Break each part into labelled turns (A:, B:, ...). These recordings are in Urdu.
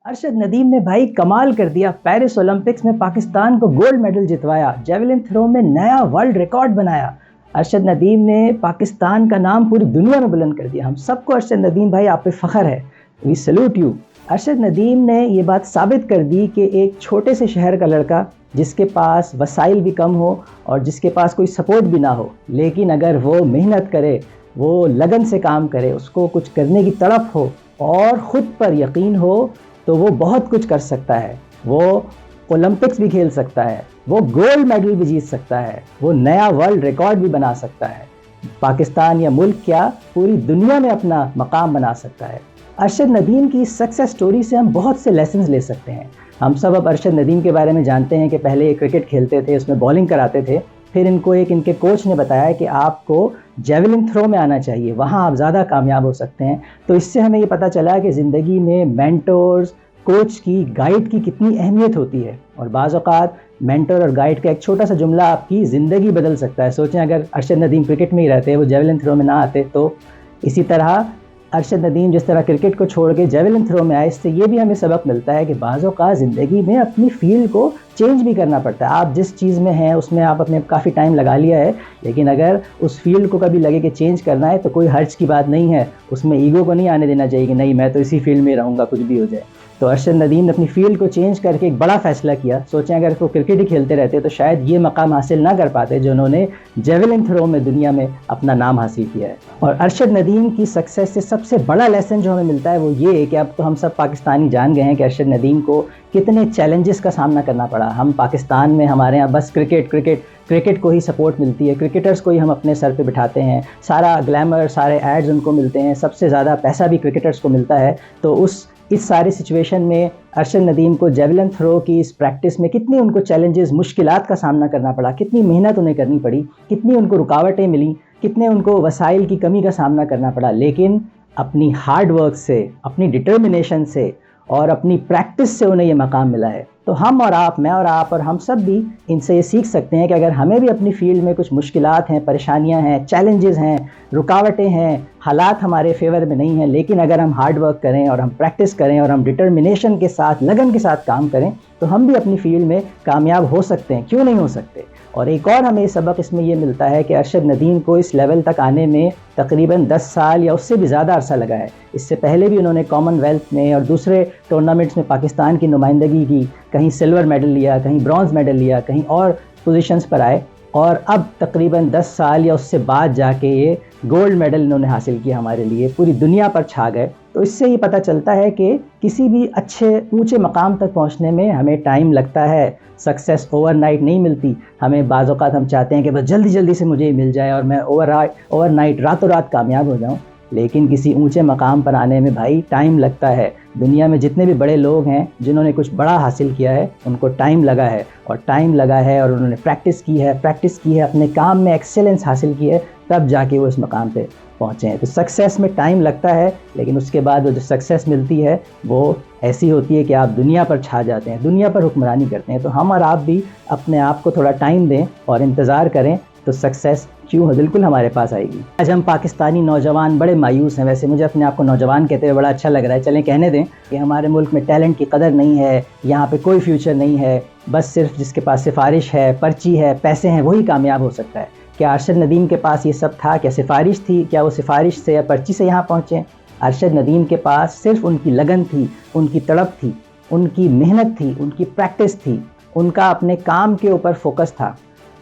A: ارشد ندیم نے بھائی کمال کر دیا، پیرس اولمپکس میں پاکستان کو گولڈ میڈل جتوایا، جیولن تھرو میں نیا ورلڈ ریکارڈ بنایا۔ ارشد ندیم نے پاکستان کا نام پوری دنیا میں بلند کر دیا۔ ہم سب کو ارشد ندیم بھائی آپ پہ فخر ہے، وی سیلوٹ یو۔ ارشد ندیم نے یہ بات ثابت کر دی کہ ایک چھوٹے سے شہر کا لڑکا جس کے پاس وسائل بھی کم ہو اور جس کے پاس کوئی سپورٹ بھی نہ ہو، لیکن اگر وہ محنت کرے، وہ لگن سے کام کرے، اس کو کچھ کرنے کی تڑپ ہو اور خود پر یقین ہو تو وہ بہت کچھ کر سکتا ہے۔ وہ اولمپکس بھی کھیل سکتا ہے، وہ گولڈ میڈل بھی جیت سکتا ہے، وہ نیا ورلڈ ریکارڈ بھی بنا سکتا ہے۔ پاکستان یا ملک کیا، پوری دنیا میں اپنا مقام بنا سکتا ہے۔ ارشد ندیم کی سکسیس سٹوری سے ہم بہت سے لیسنز لے سکتے ہیں۔ ہم سب اب ارشد ندیم کے بارے میں جانتے ہیں کہ پہلے یہ کرکٹ کھیلتے تھے، اس میں بالنگ کراتے تھے، پھر ان کے کوچ نے بتایا کہ آپ کو جیولن تھرو میں آنا چاہیے، وہاں آپ زیادہ کامیاب ہو سکتے ہیں۔ تو اس سے ہمیں یہ پتہ چلا کہ زندگی میں مینٹورز، کوچ کی، گائیڈ کی کتنی اہمیت ہوتی ہے، اور بعض اوقات مینٹور اور گائیڈ کا ایک چھوٹا سا جملہ آپ کی زندگی بدل سکتا ہے۔ سوچیں اگر ارشد ندیم کرکٹ میں ہی رہتے، وہ جیولن تھرو میں نہ آتے تو اسی طرح ارشد ندیم جس طرح کرکٹ کو چھوڑ کے جیولن تھرو میں آئے، اس سے یہ بھی ہمیں سبق ملتا ہے کہ بعض اوقات زندگی میں اپنی فیلڈ کو چینج بھی کرنا پڑتا ہے۔ آپ جس چیز میں ہیں اس میں آپ اپنے کافی ٹائم لگا لیا ہے، لیکن اگر اس فیلڈ کو کبھی لگے کہ چینج کرنا ہے تو کوئی حرج کی بات نہیں ہے، اس میں ایگو کو نہیں آنے دینا چاہیے کہ نہیں میں تو اسی فیلڈ میں رہوں گا کچھ بھی ہو جائے۔ تو ارشد ندیم نے اپنی فیلڈ کو چینج کر کے ایک بڑا فیصلہ کیا۔ سوچیں اگر وہ کرکٹ ہی کھیلتے رہتے تو شاید یہ مقام حاصل نہ کر پاتے جو انہوں نے جیولن تھرو میں دنیا میں اپنا نام حاصل کیا ہے۔ اور ارشد ندیم کی سکسیس سے سب سے بڑا لیسن جو ہمیں ملتا ہے وہ یہ ہے کہ اب تو ہم سب پاکستانی جان گئے ہیں کہ ارشد ندیم کو کتنے چیلنجز کا سامنا کرنا پڑا۔ ہم پاکستان میں ہمارے ہاں بس کرکٹ کو ہی سپورٹ ملتی ہے، کرکٹرز کو ہی ہم اپنے سر پہ بٹھاتے ہیں، سارا گلیمر، سارے ایڈز ان کو ملتے ہیں، سب سے زیادہ پیسہ بھی کرکٹرز کو ملتا ہے۔ تو اس ساری سچویشن میں ارشد ندیم کو جیولن تھرو کی اس پریکٹس میں کتنی ان کو چیلنجز، مشکلات کا سامنا کرنا پڑا، کتنی محنت انہیں کرنی پڑی، کتنی ان کو رکاوٹیں ملیں، کتنے ان کو وسائل کی کمی کا سامنا کرنا پڑا، لیکن اپنی ہارڈ ورک سے، اپنی ڈٹرمنیشن سے اور اپنی پریکٹس سے انہیں یہ مقام ملا ہے۔ تو ہم اور آپ، میں اور آپ اور ہم سب بھی ان سے یہ سیکھ سکتے ہیں کہ اگر ہمیں بھی اپنی فیلڈ میں کچھ مشکلات ہیں، پریشانیاں ہیں، چیلنجز ہیں، رکاوٹیں ہیں، حالات ہمارے فیور میں نہیں ہیں، لیکن اگر ہم ہارڈ ورک کریں اور ہم پریکٹس کریں اور ہم ڈٹرمنیشن کے ساتھ، لگن کے ساتھ کام کریں تو ہم بھی اپنی فیلڈ میں کامیاب ہو سکتے ہیں، کیوں نہیں ہو سکتے۔ اور ایک اور ہمیں سبق اس میں یہ ملتا ہے کہ ارشد ندیم کو اس لیول تک آنے میں تقریباً 10 سال یا اس سے بھی زیادہ عرصہ لگا ہے۔ اس سے پہلے بھی انہوں نے کامن ویلتھ میں اور دوسرے ٹورنامنٹس میں پاکستان کی نمائندگی کی، کہیں سلور میڈل لیا، کہیں برونز میڈل لیا، کہیں اور پوزیشنز پر آئے، اور اب تقریباً 10 سال یا اس سے بعد جا کے یہ گولڈ میڈل انہوں نے حاصل کیا، ہمارے لیے پوری دنیا پر چھا گئے۔ تو اس سے یہ پتہ چلتا ہے کہ کسی بھی اچھے اونچے مقام تک پہنچنے میں ہمیں ٹائم لگتا ہے، سکسیس اوور نائٹ نہیں ملتی۔ ہمیں بعض اوقات ہم چاہتے ہیں کہ بس جلدی جلدی سے مجھے مل جائے اور میں اوور نائٹ راتوں رات کامیاب ہو جاؤں، لیکن کسی اونچے مقام پر آنے میں بھائی ٹائم لگتا ہے۔ دنیا میں جتنے بھی بڑے لوگ ہیں جنہوں نے کچھ بڑا حاصل کیا ہے ان کو ٹائم لگا ہے، اور انہوں نے پریکٹس کی ہے، اپنے کام میں ایکسیلنس حاصل کی ہے، تب جا کے وہ اس مقام پہ پہنچے ہیں۔ تو سکسیس میں ٹائم لگتا ہے، لیکن اس کے بعد وہ جو سکسیس ملتی ہے وہ ایسی ہوتی ہے کہ آپ دنیا پر چھا جاتے ہیں، دنیا پر حکمرانی کرتے ہیں۔ تو ہم اور آپ بھی اپنے آپ کو تھوڑا ٹائم دیں اور انتظار کریں تو سکسیس کیوں ہے بالکل ہمارے پاس آئے گی۔ آج ہم پاکستانی نوجوان بڑے مایوس ہیں، ویسے مجھے اپنے آپ کو نوجوان کہتے ہوئے بڑا اچھا لگ رہا ہے، چلیں کہنے دیں کہ ہمارے ملک میں ٹیلنٹ کی قدر نہیں ہے، یہاں پہ کوئی فیوچر نہیں ہے، بس صرف جس کے پاس سفارش ہے، پرچی ہے، پیسے ہیں، وہی کامیاب ہو سکتا ہے۔ کیا ارشد ندیم کے پاس یہ سب تھا؟ کیا سفارش تھی؟ کیا وہ سفارش سے یا پرچی سے یہاں پہنچے؟ ارشد ندیم کے پاس صرف ان کی لگن تھی، ان کی تڑپ تھی، ان کی محنت تھی، ان کی پریکٹس تھی، ان کا اپنے کام کے اوپر فوکس تھا۔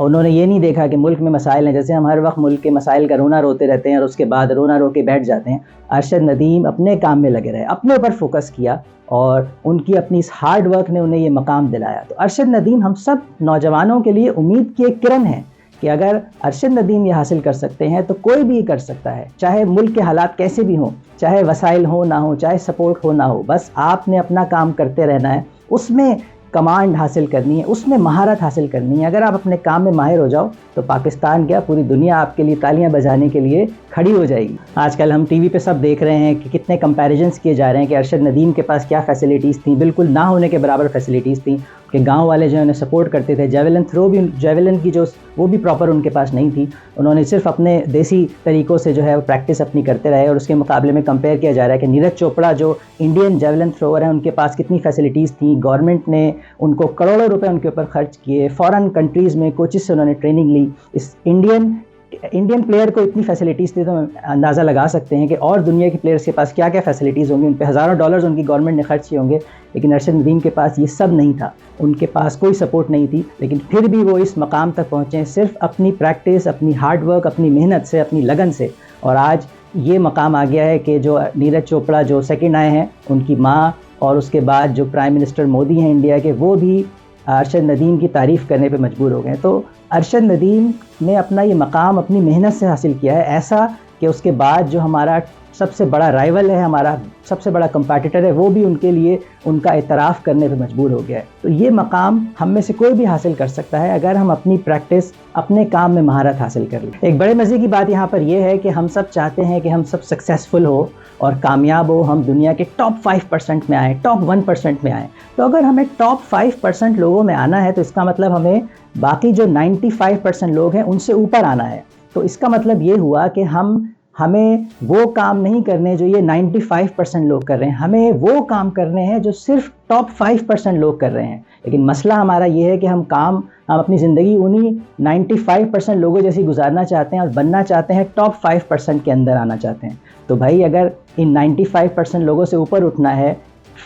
A: انہوں نے یہ نہیں دیکھا کہ ملک میں مسائل ہیں، جیسے ہم ہر وقت ملک کے مسائل کا رونا روتے رہتے ہیں اور اس کے بعد رونا رو کے بیٹھ جاتے ہیں۔ ارشد ندیم اپنے کام میں لگے رہے، اپنے اوپر فوکس کیا، اور ان کی اپنی اس ہارڈ ورک نے انہیں یہ مقام دلایا۔ تو ارشد ندیم ہم سب نوجوانوں کے لیے امید کی ایک کرن ہے کہ اگر ارشد ندیم یہ حاصل کر سکتے ہیں تو کوئی بھی یہ کر سکتا ہے، چاہے ملک کے حالات کیسے بھی ہوں، چاہے وسائل ہو نہ ہو، چاہے سپورٹ ہو نہ ہو، بس آپ نے اپنا کام کرتے رہنا ہے، اس میں کمانڈ حاصل کرنی ہے، اس میں مہارت حاصل کرنی ہے۔ اگر آپ اپنے کام میں ماہر ہو جاؤ تو پاکستان کیا، پوری دنیا آپ کے لیے تالیاں بجانے کے لیے کھڑی ہو جائے گی۔ آج کل ہم ٹی وی پہ سب دیکھ رہے ہیں کہ کتنے کمپیریزنس کیے جا رہے ہیں کہ ارشد ندیم کے پاس کیا فیسلٹیز تھیں، بالکل نہ ہونے کے برابر فیسلٹیز تھیں، کہ گاؤں والے جو ہے انہیں سپورٹ کرتے تھے. جیولن تھرو بھی جیولن کی جو وہ بھی پراپر ان کے پاس نہیں تھی. انہوں نے صرف اپنے دیسی طریقوں سے جو ہے پریکٹس اپنی کرتے رہے, اور اس کے مقابلے میں کمپیئر کیا جا رہا ہے کہ نیرج چوپڑا جو انڈین جیولن تھروور ہیں ان کے پاس کتنی فیسلٹیز تھیں. گورنمنٹ نے ان کو کروڑوں روپے ان کے اوپر خرچ کیے, فارن کنٹریز میں کوچز سے انہوں نے ٹریننگ لی. اس انڈین پلیئر کو اتنی فیسلٹیز تھی تو اندازہ لگا سکتے ہیں کہ اور دنیا کے پلیئرز کے پاس کیا کیا فیسلٹیز ہوں گی. ان پہ ہزاروں ڈالرز ان کی گورنمنٹ نے خرچ کیے ہوں گے, لیکن ارشد ندیم کے پاس یہ سب نہیں تھا. ان کے پاس کوئی سپورٹ نہیں تھی, لیکن پھر بھی وہ اس مقام تک پہنچے صرف اپنی پریکٹس, اپنی ہارڈ ورک, اپنی محنت سے, اپنی لگن سے. اور آج یہ مقام آ گیا ہے کہ جو نیرج چوپڑا جو سیکنڈ آئے ہیں, ان کی ماں اور اس کے بعد جو پرائم منسٹر مودی ہیں انڈیا کے, وہ بھی ارشد ندیم کی تعریف کرنے پہ مجبور ہو گئے. تو ارشد ندیم نے اپنا یہ مقام اپنی محنت سے حاصل کیا ہے, ایسا کہ اس کے بعد جو ہمارا سب سے بڑا رائیول ہے, ہمارا سب سے بڑا کمپیٹیٹر ہے, وہ بھی ان کے لیے ان کا اعتراف کرنے پہ مجبور ہو گیا ہے. تو یہ مقام ہم میں سے کوئی بھی حاصل کر سکتا ہے اگر ہم اپنی پریکٹس, اپنے کام میں مہارت حاصل کر لیں. ایک بڑے مزے کی بات یہاں پر یہ ہے کہ ہم سب چاہتے ہیں کہ ہم سب سکسیزفل ہو اور کامیاب ہو, ہم دنیا کے ٹاپ 5% میں آئیں, ٹاپ 1% میں آئیں. تو اگر ہمیں ٹاپ 5% لوگوں میں آنا ہے تو اس کا مطلب ہمیں باقی جو 95% لوگ ہیں ان سے اوپر آنا ہے. تو اس کا مطلب یہ ہوا کہ ہمیں وہ کام نہیں کرنے جو یہ 95% لوگ کر رہے ہیں, ہمیں وہ کام کرنے ہیں جو صرف ٹاپ 5% لوگ کر رہے ہیں. لیکن مسئلہ ہمارا یہ ہے کہ ہم اپنی زندگی انہی 95% لوگوں جیسی گزارنا چاہتے ہیں اور بننا چاہتے ہیں, ٹاپ 5% کے اندر آنا چاہتے ہیں. تو بھائی اگر ان 95% لوگوں سے اوپر اٹھنا ہے,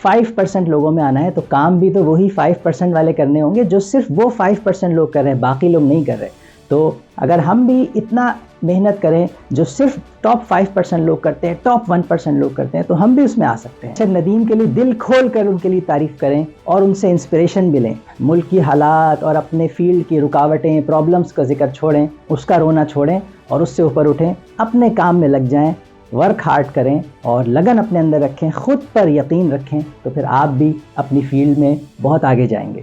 A: 5% لوگوں میں آنا ہے, تو کام بھی تو وہی 5% والے کرنے ہوں گے جو صرف وہ 5% لوگ کر رہے ہیں, باقی لوگ نہیں کر رہے. تو اگر ہم بھی اتنا محنت کریں جو صرف ٹاپ 5% لوگ کرتے ہیں, ٹاپ 1% لوگ کرتے ہیں, تو ہم بھی اس میں آ سکتے ہیں. ارشد ندیم کے لیے دل کھول کر ان کے لیے تعریف کریں اور ان سے انسپریشن بھی لیں. ملک کی حالات اور اپنے فیلڈ کی رکاوٹیں, پرابلمز کا ذکر چھوڑیں, اس کا رونا چھوڑیں اور اس سے اوپر اٹھیں, اپنے کام میں لگ جائیں, ورک ہارڈ کریں اور لگن اپنے اندر رکھیں, خود پر یقین رکھیں, تو پھر آپ بھی اپنی فیلڈ میں بہت آگے جائیں گے.